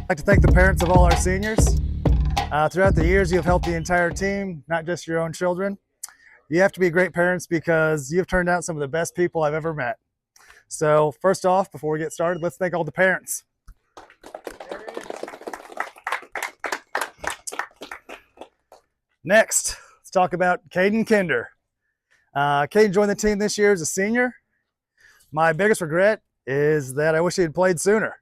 I'd like to thank the parents of all our seniors. Throughout the years, you have helped the entire team, not just your own children. You have to be great parents because you've turned out some of the best people I've ever met. So first off, before we get started, let's thank all the parents. Next, let's talk about Caden Kinder. Caden joined the team this year as a senior. My biggest regret is that I wish he had played sooner.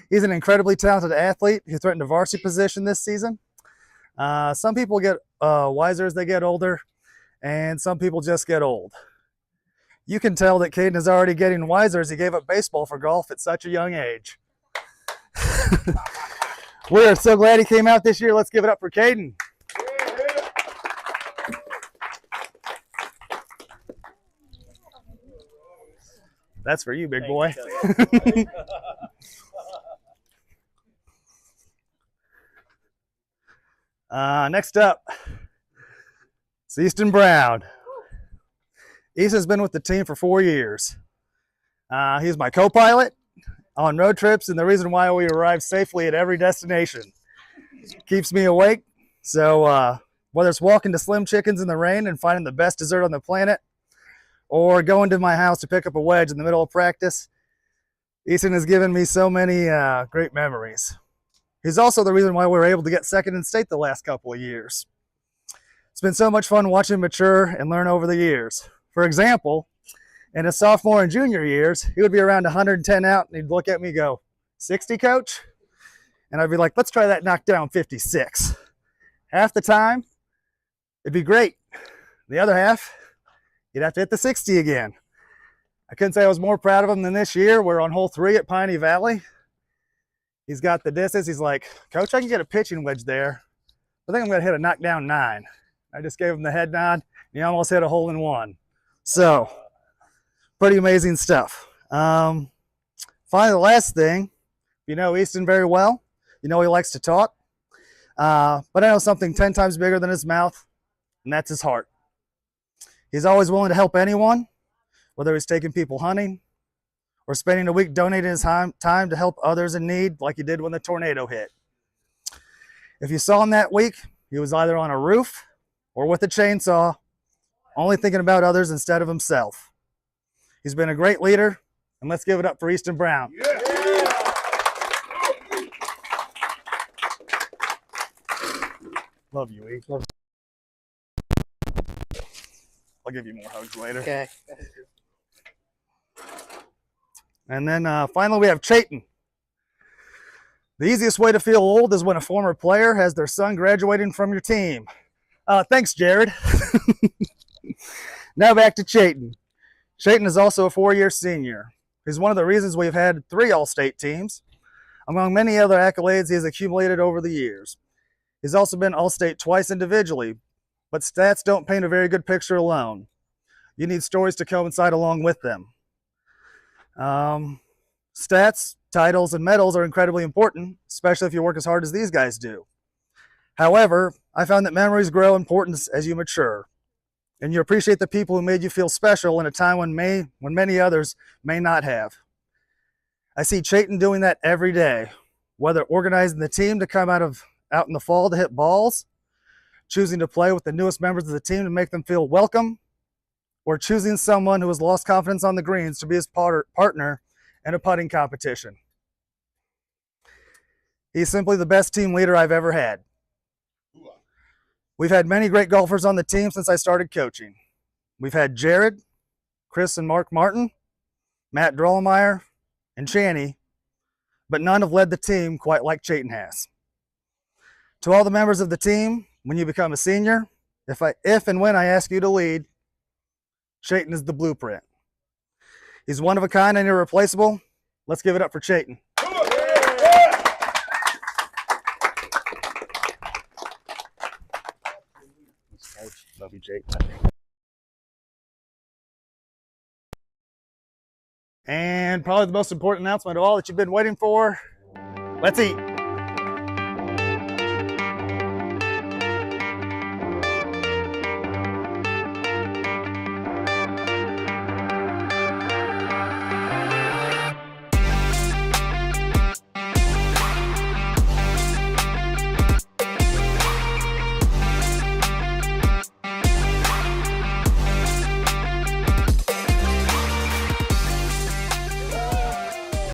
He's an incredibly talented athlete who threatened a varsity position this season. Some people get wiser as they get older, and some people just get old. You can tell that Caden is already getting wiser as he gave up baseball for golf at such a young age. We are so glad he came out this year. Let's give it up for Caden. That's for you, big boy. Next up, it's Easton Brown. Easton's been with the team for 4 years. He's my co-pilot on road trips and the reason why we arrive safely at every destination. Keeps me awake. So whether it's walking to Slim Chickens in the rain and finding the best dessert on the planet, or going to my house to pick up a wedge in the middle of practice, Easton has given me so many great memories. He's also the reason why we were able to get second in state the last couple of years. It's been so much fun watching him mature and learn over the years. For example, in his sophomore and junior years, he would be around 110 out and he'd look at me and go, 60, coach? And I'd be like, let's try that knockdown 56. Half the time, it'd be great. The other half, he'd have to hit the 60 again. I couldn't say I was more proud of him than this year. We're on hole 3 at Piney Valley. He's got the distance. He's like, coach, I can get a pitching wedge there. I think I'm going to hit a knockdown 9. I just gave him the head nod. He almost hit a hole in 1. So, pretty amazing stuff. Finally, the last thing, you know Easton very well. You know he likes to talk. But I know something 10 times bigger than his mouth, and that's his heart. He's always willing to help anyone, whether he's taking people hunting or spending a week donating his time to help others in need, like he did when the tornado hit. If you saw him that week, he was either on a roof or with a chainsaw, only thinking about others instead of himself. He's been a great leader, and let's give it up for Easton Brown. Yeah. Love you, E. Love you. I'll give you more hugs later. Okay. And then finally we have Chayton. The easiest way to feel old is when a former player has their son graduating from your team. Thanks, Jared. Now back to Chayton. Chayton is also a 4-year senior. He's one of the reasons we've had 3 All-State teams, among many other accolades he has accumulated over the years. He's also been All-State twice individually, but stats don't paint a very good picture alone. You need stories to coincide along with them. Stats, titles, and medals are incredibly important, especially if you work as hard as these guys do. However, I found that memories grow in importance as you mature, and you appreciate the people who made you feel special in a time when many others may not have. I see Chayton doing that every day, whether organizing the team to come out in the fall to hit balls, choosing to play with the newest members of the team to make them feel welcome, or choosing someone who has lost confidence on the greens to be his partner in a putting competition. He's simply the best team leader I've ever had. We've had many great golfers on the team since I started coaching. We've had Jared, Chris and Mark Martin, Matt Drollemeyer, and Channy, but none have led the team quite like Chayton has. To all the members of the team, when you become a senior, if and when I ask you to lead, Chayton is the blueprint. He's one of a kind and irreplaceable. Let's give it up for Chayton. Love you, Chayton. And probably the most important announcement of all that you've been waiting for, let's eat.